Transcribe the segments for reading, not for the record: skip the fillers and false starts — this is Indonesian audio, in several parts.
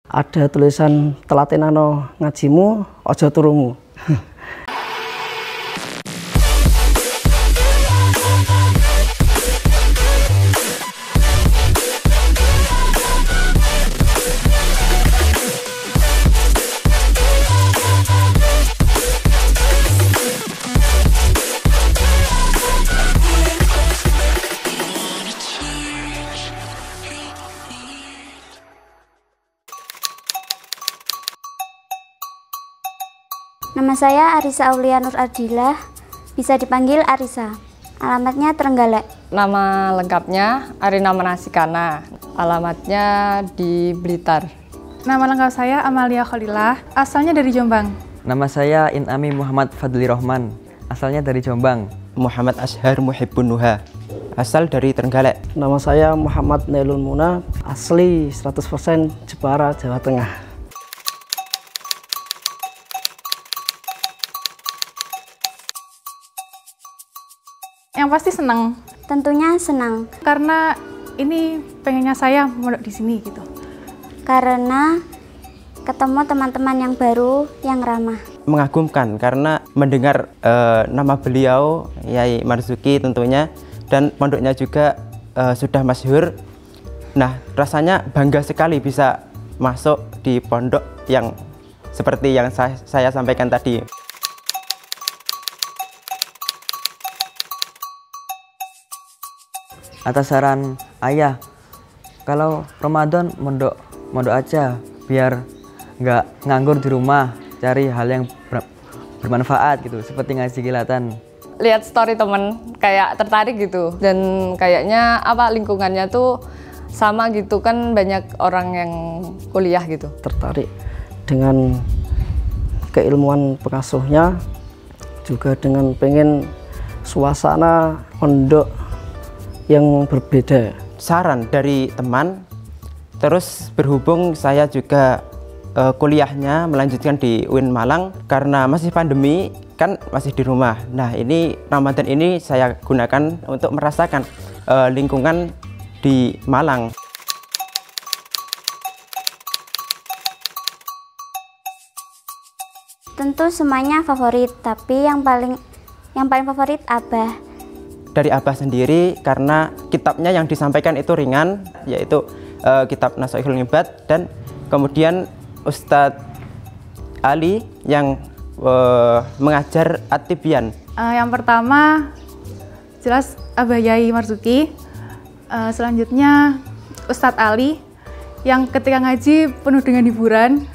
Ada tulisan telatenano ngajimu, ojo turumu. Nama saya Arisa Aulia Nur Ardilah, bisa dipanggil Arisa. Alamatnya Trenggalek. Nama lengkapnya Arina Manasikana, alamatnya di Blitar. Nama lengkap saya Amalia Khalilah, asalnya dari Jombang. Nama saya Inami Muhammad Fadli Rohman, asalnya dari Jombang. Muhammad Ashar Muhibbun Nuha, asal dari Trenggalek. Nama saya Muhammad Nailun Muna, asli 100% Jepara, Jawa Tengah. Yang pasti senang. Tentunya senang. Karena ini pengennya saya mondok di sini gitu. Karena ketemu teman-teman yang baru, yang ramah. Mengagumkan karena mendengar nama beliau, Yai Marzuki tentunya, dan pondoknya juga sudah masyhur. Nah, rasanya bangga sekali bisa masuk di pondok yang seperti yang saya sampaikan tadi. Atas saran ayah, kalau Ramadan mondok aja biar nggak nganggur di rumah, cari hal yang bermanfaat gitu, seperti ngaji kilatan. Lihat story temen kayak tertarik gitu, dan kayaknya lingkungannya tuh sama gitu kan, banyak orang yang kuliah gitu. Tertarik dengan keilmuan pengasuhnya, juga dengan pengen suasana pondok yang berbeda. Saran dari teman, terus berhubung saya juga kuliahnya melanjutkan di UIN Malang, karena masih pandemi kan masih di rumah. Nah, ini Ramadan ini saya gunakan untuk merasakan lingkungan di Malang. Tentu semuanya favorit, tapi yang paling favorit Abah. Dari Abah sendiri karena kitabnya yang disampaikan itu ringan, yaitu kitab Nasoihul Ngibad, dan kemudian Ustadz Ali yang mengajar At-Tibyan. Yang pertama jelas Abah Yai Marzuki, selanjutnya Ustadz Ali yang ketika ngaji penuh dengan hiburan.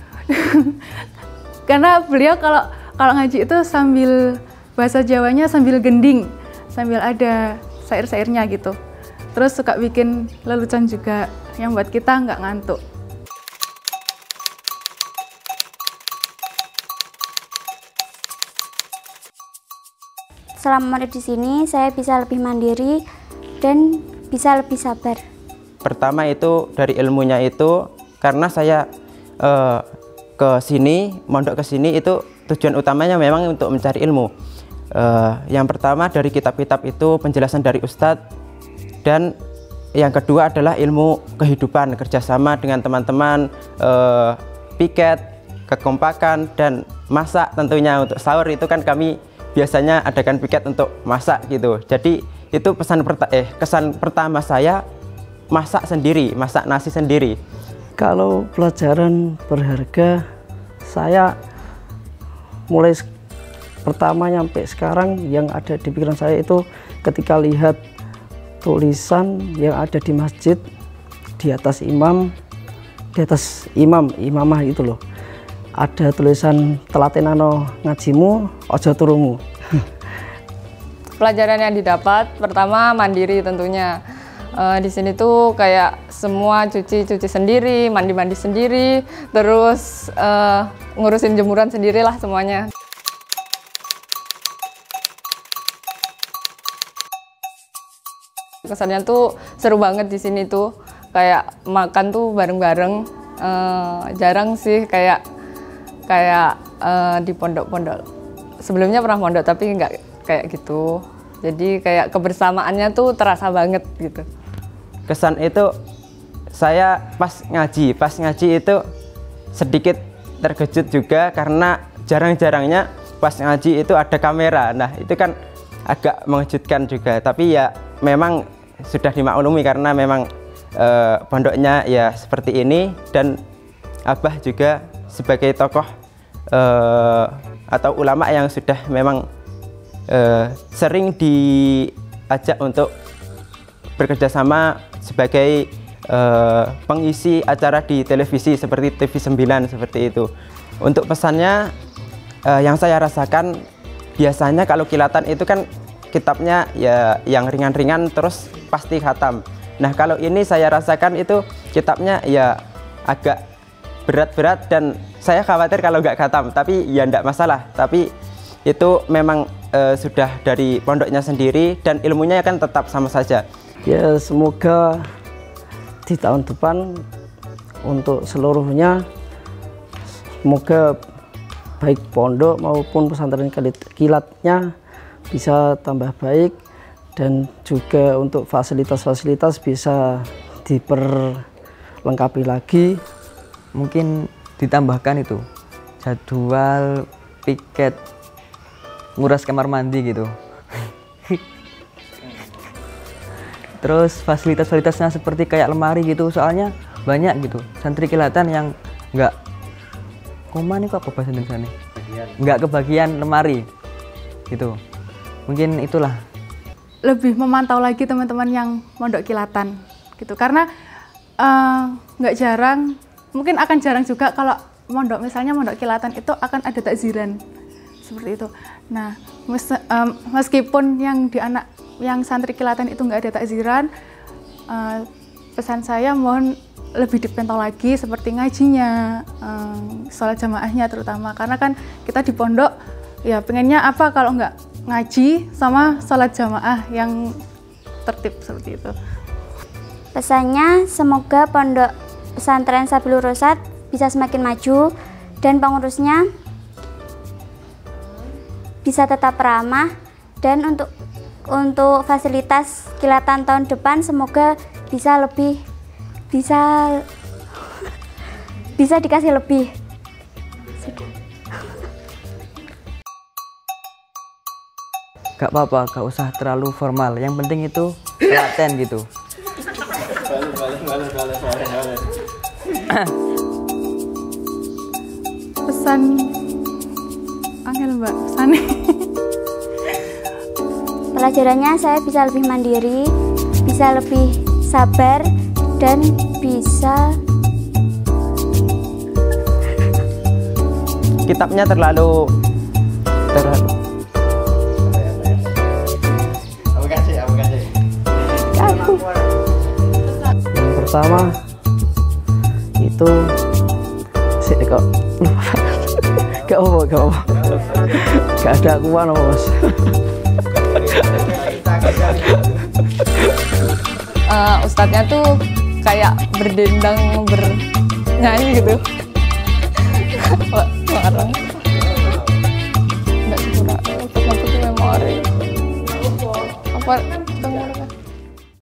Karena beliau kalau ngaji itu sambil bahasa Jawanya sambil gending, sambil ada syair-syairnya gitu. Terus suka bikin lelucon juga yang buat kita nggak ngantuk. Selama mondok di sini saya bisa lebih mandiri dan bisa lebih sabar. Pertama itu dari ilmunya itu, karena saya ke sini, mondok ke sini itu tujuan utamanya memang untuk mencari ilmu. Yang pertama dari kitab-kitab itu penjelasan dari Ustadz, dan yang kedua adalah ilmu kehidupan, kerjasama dengan teman-teman, piket, kekompakan, dan masak tentunya. Untuk sahur itu kan kami biasanya adakan piket untuk masak gitu. Jadi itu kesan pertama saya masak sendiri, masak nasi sendiri. Kalau pelajaran berharga, saya mulai pertama sampai sekarang yang ada di pikiran saya itu ketika lihat tulisan yang ada di masjid di atas imamah itu loh, ada tulisan telatenano ngajimu, ojo turumu. Pelajaran yang didapat pertama mandiri tentunya. Di sini tuh kayak semua cuci sendiri, mandi sendiri, terus ngurusin jemuran sendirilah semuanya. Kesannya tuh seru banget di sini tuh, kayak makan tuh bareng-bareng. Jarang sih kayak di pondok-pondok. Sebelumnya pernah pondok tapi nggak kayak gitu. Jadi kayak kebersamaannya tuh terasa banget gitu. Kesan itu saya pas ngaji itu sedikit terkejut juga karena jarang-jarangnya pas ngaji itu ada kamera. Nah, itu kan agak mengejutkan juga, tapi ya memang sudah dimaklumi karena memang pondoknya ya seperti ini, dan Abah juga sebagai tokoh atau ulama yang sudah memang sering diajak untuk bekerja sama sebagai pengisi acara di televisi seperti TV9 seperti itu. Untuk pesannya yang saya rasakan, biasanya kalau kilatan itu kan kitabnya ya yang ringan-ringan terus pasti khatam. Nah, kalau ini saya rasakan itu kitabnya ya agak berat-berat dan saya khawatir kalau nggak khatam, tapi ya enggak masalah. Tapi itu memang sudah dari pondoknya sendiri dan ilmunya kan tetap sama saja. Ya, semoga di tahun depan untuk seluruhnya, semoga baik pondok maupun pesantren kilatnya bisa tambah baik, dan juga untuk fasilitas-fasilitas bisa diperlengkapi lagi. Mungkin ditambahkan itu jadwal piket nguras kamar mandi gitu. Terus fasilitas-fasilitasnya seperti kayak lemari gitu, soalnya banyak gitu santri kilatan yang nggak nih kok apa bahasa Indonesia nih, nggak kebagian lemari gitu. Mungkin itulah, Lebih memantau lagi teman-teman yang mondok kilatan gitu, karena nggak jarang, mungkin akan jarang juga kalau mondok, misalnya mondok kilatan itu akan ada takziran seperti itu. Nah, meskipun yang santri kilatan itu nggak ada takziran, pesan saya mohon lebih dipantau lagi seperti ngajinya, sholat jamaahnya terutama, karena kan kita di pondok ya pengennya apa kalau nggak ngaji sama sholat jamaah yang tertib seperti itu. Pesannya, semoga pondok pesantren Sabilur Rosyad bisa semakin maju dan pengurusnya bisa tetap ramah, dan untuk fasilitas kilatan tahun depan semoga bisa dikasih lebih. gak apa-apa, gak usah terlalu formal, yang penting itu telaten gitu. Pesan angel mbak, pesannya Pelajarannya saya bisa lebih mandiri, bisa lebih sabar, dan bisa Kitabnya terlalu Yang pertama itu gak ada akuan Mas. Ustadznya tuh kayak berdendang bernyanyi gitu. Larang. Nggak kurang. Apa tuh memori? Apa